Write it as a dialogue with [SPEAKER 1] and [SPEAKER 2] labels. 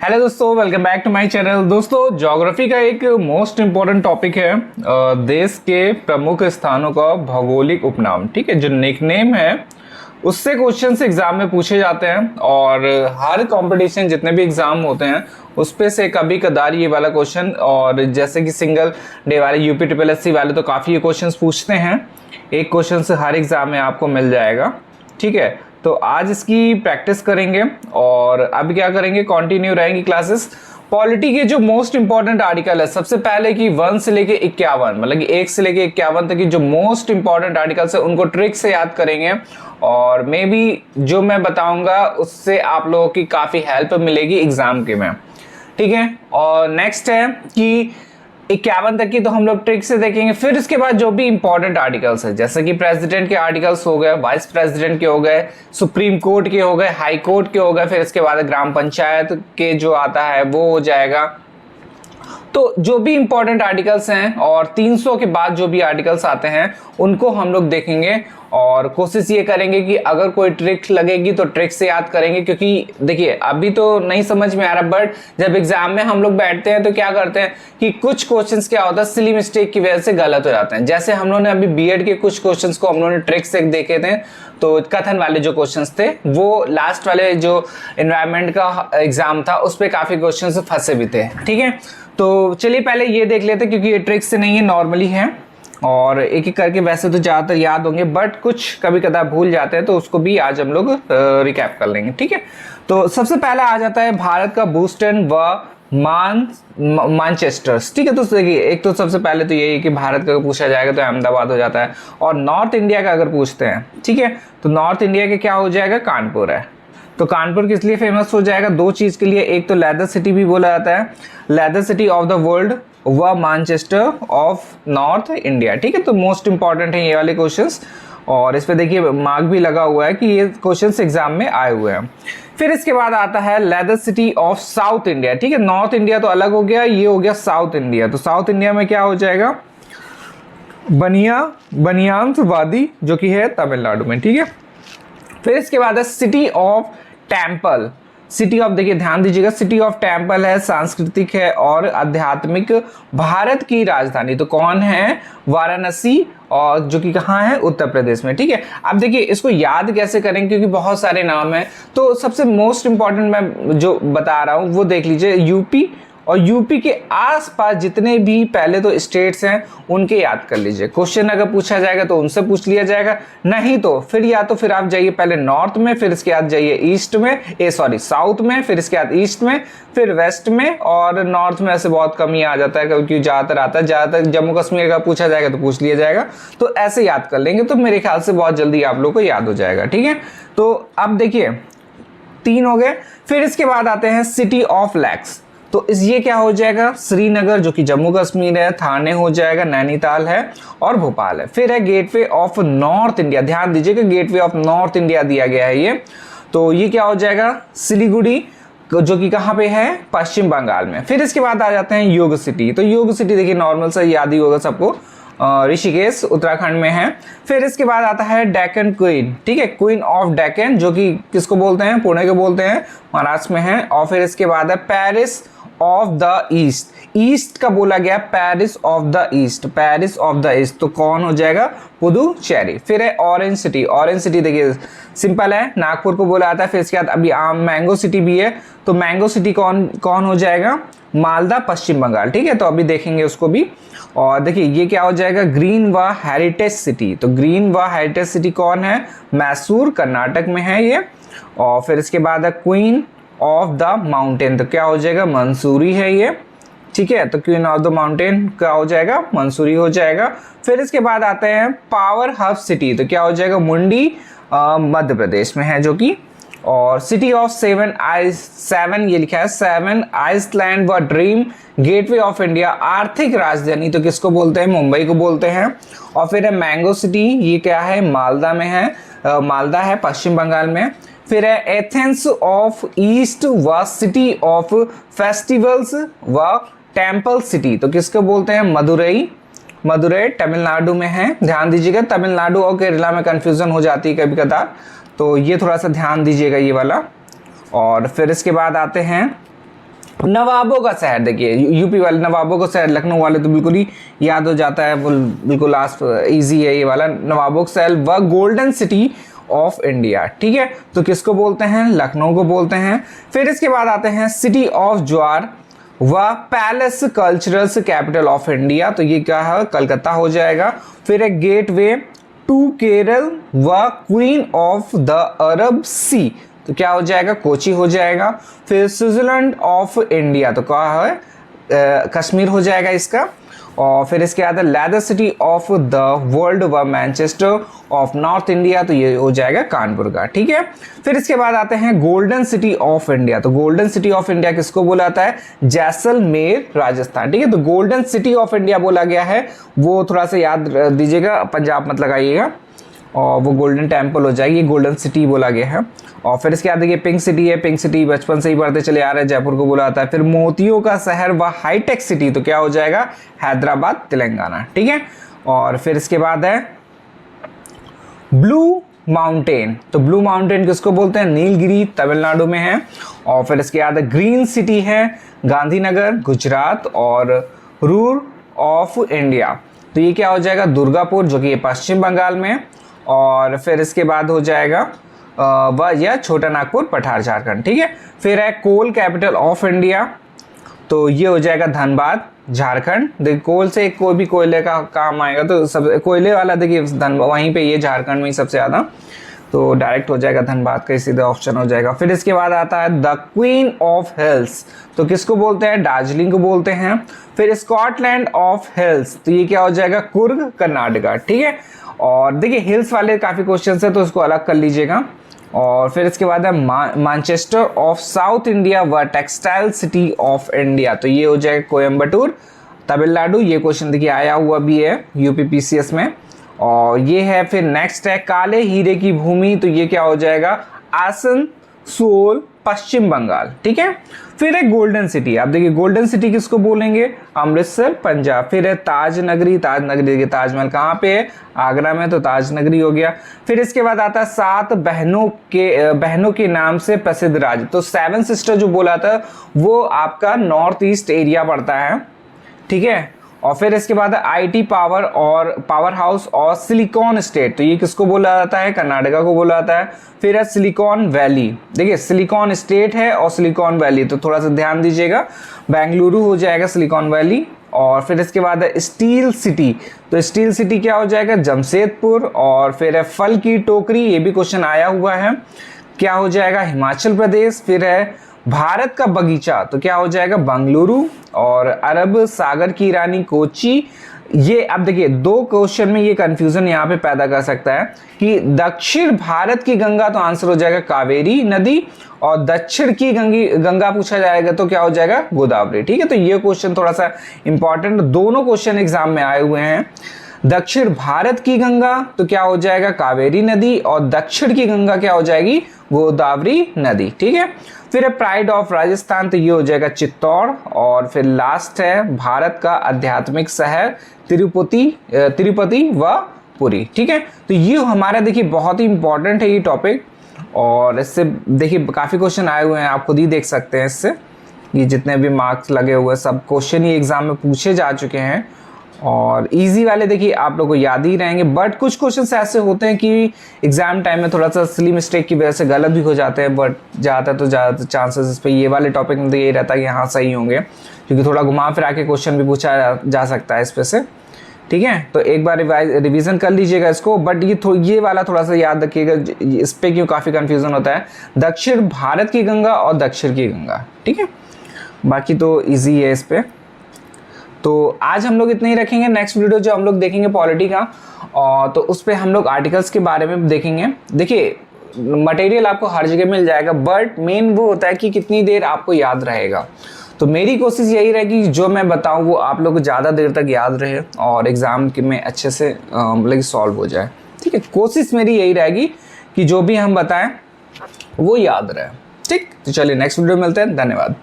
[SPEAKER 1] Hello दोस्तों, welcome back to my channel. दोस्तों, geography का एक मोस्ट इम्पॉर्टेंट टॉपिक है देश के प्रमुख स्थानों का भौगोलिक उपनाम। ठीक है, जो निकनेम है उससे क्वेश्चंस एग्जाम में पूछे जाते हैं और हर कंपटीशन जितने भी एग्जाम होते हैं उस पे से कभी कदार ये वाला क्वेश्चन, और जैसे कि सिंगल डे वाले यूपी ट्रिपल एससी वाले तो काफ़ी ये क्वेश्चंस पूछते हैं। एक क्वेश्चन से हर एग्जाम में आपको मिल जाएगा। ठीक है, तो आज इसकी प्रैक्टिस करेंगे और अब क्या करेंगे, कंटिन्यू रहेंगी क्लासेस। पॉलिटी के जो मोस्ट इंपॉर्टेंट आर्टिकल है, सबसे पहले कि 1 से लेके 51, मतलब कि 1 से लेके 51 तक की जो मोस्ट इंपॉर्टेंट आर्टिकल्स है उनको ट्रिक से याद करेंगे और मे बी जो मैं बताऊंगा उससे आप लोगों की काफ़ी हेल्प मिलेगी एग्जाम के में। ठीक है, और नेक्स्ट है कि 51 तक की तो हम लोग ट्रिक से देखेंगे। फिर इसके बाद जो भी इंपॉर्टेंट आर्टिकल्स है, जैसे कि प्रेसिडेंट के आर्टिकल्स हो गए, वाइस प्रेसिडेंट के हो गए, सुप्रीम कोर्ट के हो गए, हाई कोर्ट के हो गए, फिर इसके बाद ग्राम पंचायत के जो आता है वो हो जाएगा। तो जो भी इंपॉर्टेंट आर्टिकल्स हैं और 300 के बाद जो भी आर्टिकल्स आते हैं उनको हम लोग देखेंगे और कोशिश ये करेंगे कि अगर कोई ट्रिक लगेगी तो ट्रिक से याद करेंगे, क्योंकि देखिए अभी तो नहीं समझ में आ रहा, बट जब एग्जाम में हम लोग बैठते हैं तो क्या करते हैं कि कुछ क्वेश्चंस क्या होता है सिली मिस्टेक की वजह से गलत हो जाते हैं। जैसे हम लोगों ने अभी बीएड के कुछ क्वेश्चंस को हम लोगों ने ट्रिक से देखे थे, तो कथन वाले जो क्वेश्चंस थे वो लास्ट वाले जो एनवायरमेंट का एग्जाम था उस पर काफी क्वेश्चन फंसे भी थे। ठीक है, तो चलिए पहले ये देख लेते हैं, क्योंकि ये ट्रिक से नहीं है, नॉर्मली है और एक एक करके वैसे तो ज़्यादातर याद होंगे बट कुछ कभी कदार भूल जाते हैं, तो उसको भी आज हम लोग रिकैप कर लेंगे। ठीक है, तो सबसे पहला आ जाता है भारत का बोस्टन व मानचेस्टर्स। ठीक है, तो देखिए एक तो सबसे पहले तो यही है कि भारत का पूछा जाएगा तो अहमदाबाद हो जाता है, और नॉर्थ इंडिया का अगर पूछते हैं, ठीक है, तो नॉर्थ इंडिया के क्या हो जाएगा, कानपुर है। तो कानपुर किस लिए फेमस हो जाएगा, दो चीज के लिए, एक तो लेदर सिटी भी बोला जाता है, leather city of the world व मैनचेस्टर ऑफ नॉर्थ इंडिया। ठीक है, तो मोस्ट इंपॉर्टेंट है ये वाले क्वेश्चंस, और इस पे देखिए मार्क भी लगा हुआ है कि ये क्वेश्चंस एग्जाम में आए हुए हैं। फिर इसके बाद आता है leather city of south India. ठीक है, नॉर्थ इंडिया तो अलग हो गया, ये हो गया साउथ इंडिया। तो साउथ इंडिया में क्या हो जाएगा, बनियान वादी, जो कि है तमिलनाडु में। ठीक है, फिर इसके बाद है city of temple. City of, देखिए ध्यान दीजिएगा, सिटी ऑफ टेम्पल है, सांस्कृतिक है और आध्यात्मिक भारत की राजधानी। तो कौन है, वाराणसी, और जो कि कहाँ है, उत्तर प्रदेश में। ठीक है, अब देखिए इसको याद कैसे करें, क्योंकि बहुत सारे नाम हैं, तो सबसे मोस्ट इंपॉर्टेंट मैं जो बता रहा हूँ वो देख लीजिए, यूपी और यूपी के आसपास जितने भी पहले तो स्टेट्स हैं उनके याद कर लीजिए। क्वेश्चन अगर पूछा जाएगा तो उनसे पूछ लिया जाएगा, नहीं तो फिर या तो फिर आप जाइए पहले नॉर्थ में, फिर इसके बाद जाइए ईस्ट में, साउथ में, फिर इसके बाद ईस्ट में, फिर वेस्ट में, और नॉर्थ में ऐसे बहुत कम ही आ जाता है क्योंकि ज़्यादातर आता है, ज़्यादातर जम्मू कश्मीर का पूछा जाएगा तो पूछ लिया जाएगा। तो ऐसे याद कर लेंगे तो मेरे ख्याल से बहुत जल्दी आप लोग को याद हो जाएगा। ठीक है, तो अब देखिए 3 हो गए। फिर इसके बाद आते हैं सिटी ऑफ लेक्स। तो ये क्या हो जाएगा, श्रीनगर जो कि जम्मू कश्मीर है, थाने हो जाएगा, नैनीताल है और भोपाल है। फिर है गेटवे ऑफ नॉर्थ इंडिया, ध्यान दीजिएगा गेटवे ऑफ नॉर्थ इंडिया दिया गया है ये, तो ये क्या हो जाएगा, सिलीगुड़ी, जो कि कहाँ पे है, पश्चिम बंगाल में। फिर इसके बाद आ जाते हैं योग सिटी। तो योग सिटी देखिए नॉर्मल सा याद ही होगा सबको, ऋषिकेश उत्तराखंड में है। फिर इसके बाद आता है डेक्कन क्वीन। ठीक है, क्वीन ऑफ डेक्कन, जो कि किसको बोलते हैं, पुणे को बोलते हैं, महाराष्ट्र में है। और फिर इसके बाद है Paris of the east, east का बोला गया, Paris of the east, Paris of the east, तो कौन हो जाएगा, पुदुचेरी। फिर है ऑरेंज सिटी, ऑरेंज सिटी देखिए सिंपल है, नागपुर को बोला जाता है। फिर इसके बाद अभी मैंगो सिटी भी है, तो मैंगो सिटी कौन हो जाएगा, मालदा, पश्चिम बंगाल। ठीक है, तो अभी देखेंगे उसको भी। और देखिए ये क्या हो जाएगा, ग्रीन व हेरिटेज सिटी। तो ग्रीन व हेरिटेज सिटी कौन है, मैसूर, कर्नाटक में है ये। और फिर इसके बाद है क्वीन ऑफ द माउंटेन, तो क्या हो जाएगा, मंसूरी है ये। ठीक है, तो क्वीन ऑफ द माउंटेन क्या हो जाएगा, मंसूरी हो जाएगा। फिर इसके बाद आते हैं पावर हब सिटी, तो क्या हो जाएगा, मुंडी, मध्य प्रदेश में है जो कि। और सिटी ऑफ 7 ये लिखा है, 7 आइसलैंड व ड्रीम गेटवे ऑफ इंडिया, आर्थिक राजधानी, तो किसको बोलते हैं, मुंबई को बोलते हैं। और फिर है मैंगो सिटी, ये क्या है, मालदा में है, मालदा है पश्चिम बंगाल में। फिर है एथेंस ऑफ ईस्ट व सिटी ऑफ फेस्टिवल्स व टेम्पल सिटी, तो किसको बोलते हैं, मदुरई, मदुरई तमिलनाडु में है। ध्यान दीजिएगा तमिलनाडु और केरला में कंफ्यूजन हो जाती है कभी कदार, तो ये थोड़ा सा ध्यान दीजिएगा ये वाला। और फिर इसके बाद आते हैं नवाबों का शहर, देखिए यूपी वाले नवाबों का शहर, लखनऊ वाले तो बिल्कुल ही याद हो जाता है, बिल्कुल लास्ट इजी है ये वाला, नवाबों का शहर व गोल्डन सिटी ऑफ इंडिया। ठीक है, तो किसको बोलते हैं, लखनऊ को बोलते हैं। फिर इसके बाद आते हैं सिटी ऑफ ज्वार व palace cultural capital of India, तो ये क्या है, कलकत्ता हो जाएगा। फिर एक गेटवे टू केरल व क्वीन ऑफ द अरब सी, तो क्या हो जाएगा, कोची हो जाएगा। फिर स्विट्जरलैंड ऑफ इंडिया, तो क्या है, कश्मीर हो जाएगा इसका। और फिर इसके बाद leather city of the world व मैनचेस्टर ऑफ नॉर्थ इंडिया, तो ये हो जाएगा कानपुर का। ठीक है, फिर इसके बाद आते हैं गोल्डन सिटी ऑफ इंडिया, तो गोल्डन सिटी ऑफ इंडिया किसको बोला जाता है, जैसलमेर राजस्थान। ठीक है, तो गोल्डन सिटी ऑफ इंडिया बोला गया है, वो थोड़ा सा याद दीजिएगा, पंजाब मत लगाइएगा, और वो गोल्डन टेम्पल हो जाएगी, गोल्डन सिटी बोला गया है। और फिर इसके बाद देखिए पिंक सिटी है, पिंक सिटी बचपन से ही पढ़ते चले आ रहे हैं, जयपुर को बोला जाता है। फिर मोतियों का शहर व हाईटेक सिटी, तो क्या हो जाएगा, हैदराबाद तेलंगाना। ठीक है, और फिर इसके बाद है ब्लू माउंटेन, तो ब्लू माउंटेन किसको बोलते हैं, नीलगिरी तमिलनाडु में है। और फिर इसके बाद ग्रीन सिटी है गांधीनगर गुजरात, और रूर ऑफ इंडिया, तो ये क्या हो जाएगा, दुर्गापुर, जो कि ये पश्चिम बंगाल में। और फिर इसके बाद हो जाएगा वह यह छोटा नागपुर पठार झारखंड। ठीक है, फिर है कोल कैपिटल ऑफ इंडिया, तो ये हो जाएगा धनबाद झारखंड। देखिए कोल से कोई भी कोयले का काम आएगा तो सब कोयले वाला, देखिए धनबाद वहीं पे, ये झारखंड में ही सबसे ज़्यादा, तो डायरेक्ट हो जाएगा धनबाद का सीधा ऑप्शन हो जाएगा। फिर इसके बाद आता है द क्वीन ऑफ हिल्स, तो किसको बोलते हैं, दार्जिलिंग को बोलते हैं। फिर स्कॉटलैंड ऑफ हिल्स, तो ये क्या हो जाएगा, कुर्ग कर्नाटका। ठीक है, और देखिए हिल्स वाले काफ़ी क्वेश्चन है, तो उसको अलग कर लीजिएगा। और फिर इसके बाद है मैनचेस्टर ऑफ साउथ इंडिया व टेक्सटाइल सिटी ऑफ इंडिया, तो ये हो जाएगा कोयम्बटूर तमिलनाडु। ये क्वेश्चन देखिए आया हुआ भी है यूपीपीसीएस में। और ये है फिर नेक्स्ट है काले हीरे की भूमि, तो ये क्या हो जाएगा, आसनसोल पश्चिम बंगाल। ठीक है, फिर है गोल्डन सिटी, आप देखिए गोल्डन सिटी किसको बोलेंगे, अमृतसर पंजाब। फिर है ताज नगरी, ताज नगरी देखिए ताजमहल कहाँ पे है, आगरा में, तो ताज नगरी हो गया। फिर इसके बाद आता है सात बहनों के नाम से प्रसिद्ध राज्य, तो सेवन सिस्टर जो बोला था वो आपका नॉर्थ ईस्ट एरिया पड़ता है। ठीक है, और फिर इसके बाद आईटी पावर हाउस और सिलिकॉन स्टेट, तो ये किसको बोला जाता है, कर्नाटका को बोला जाता है। फिर है सिलिकॉन वैली, देखिए सिलिकॉन स्टेट है और सिलिकॉन वैली, तो थोड़ा सा ध्यान दीजिएगा, बेंगलुरु हो जाएगा सिलिकॉन वैली। और फिर इसके बाद है स्टील सिटी, तो स्टील सिटी क्या हो जाएगा, जमशेदपुर। और फिर है फल की टोकरी, ये भी क्वेश्चन आया हुआ है, क्या हो जाएगा, हिमाचल प्रदेश। फिर है भारत का बगीचा, तो क्या हो जाएगा, बंगलुरु। और अरब सागर की रानी कोची, ये अब देखिए दो क्वेश्चन में ये कंफ्यूजन यहाँ पे पैदा कर सकता है कि दक्षिण भारत की गंगा, तो आंसर हो जाएगा कावेरी नदी, और दक्षिण की गंगा पूछा जाएगा तो क्या हो जाएगा, गोदावरी। ठीक है, तो ये क्वेश्चन थोड़ा सा इंपॉर्टेंट, दोनों क्वेश्चन एग्जाम में आए हुए हैं। दक्षिण भारत की गंगा तो क्या हो जाएगा, कावेरी नदी, और दक्षिण की गंगा क्या हो जाएगी, गोदावरी नदी। ठीक है, फिर है प्राइड ऑफ राजस्थान, तो ये हो जाएगा चित्तौड़। और फिर लास्ट है भारत का आध्यात्मिक शहर तिरुपति व पुरी। ठीक है, तो ये हमारा देखिए बहुत ही इंपॉर्टेंट है ये टॉपिक, और इससे देखिए काफ़ी क्वेश्चन आए हुए हैं, आप खुद ही देख सकते हैं इससे, ये जितने भी मार्क्स लगे हुए सब क्वेश्चन ही एग्जाम में पूछे जा चुके हैं। और इजी वाले देखिए आप लोगों को याद ही रहेंगे, बट कुछ क्वेश्चंस ऐसे होते हैं कि एग्जाम टाइम में थोड़ा सा सिली मिस्टेक की वजह से गलत भी हो जाते हैं, बट ज़्यादा चांसेस इस पे ये वाले टॉपिक में तो यही रहता है कि हाँ सही होंगे, क्योंकि थोड़ा घुमा फिरा के क्वेश्चन भी पूछा जा सकता है इस पे से। ठीक है, तो एक बार रिवीजन कर लीजिएगा इसको, बट ये वाला थोड़ा सा याद रखिएगा, इस पे क्यों काफ़ी कन्फ्यूज़न होता है, दक्षिण भारत की गंगा और दक्षिण की गंगा। ठीक है, बाकी तो ईजी है इस पे। तो आज हम लोग इतने ही रखेंगे, नेक्स्ट वीडियो जो हम लोग देखेंगे पॉलिटी का, और तो उस पर हम लोग आर्टिकल्स के बारे में देखेंगे। देखिए मटेरियल आपको हर जगह मिल जाएगा, बट मेन वो होता है कि कितनी देर आपको याद रहेगा। तो मेरी कोशिश यही रहेगी कि जो मैं बताऊं वो आप लोग को ज़्यादा देर तक याद रहे और एग्ज़ाम में अच्छे से मतलब सॉल्व हो जाए। ठीक है, कोशिश मेरी यही रहेगी कि जो भी हम बताएं वो याद रहे। ठीक, तो चलिए नेक्स्ट वीडियो में मिलते हैं, धन्यवाद।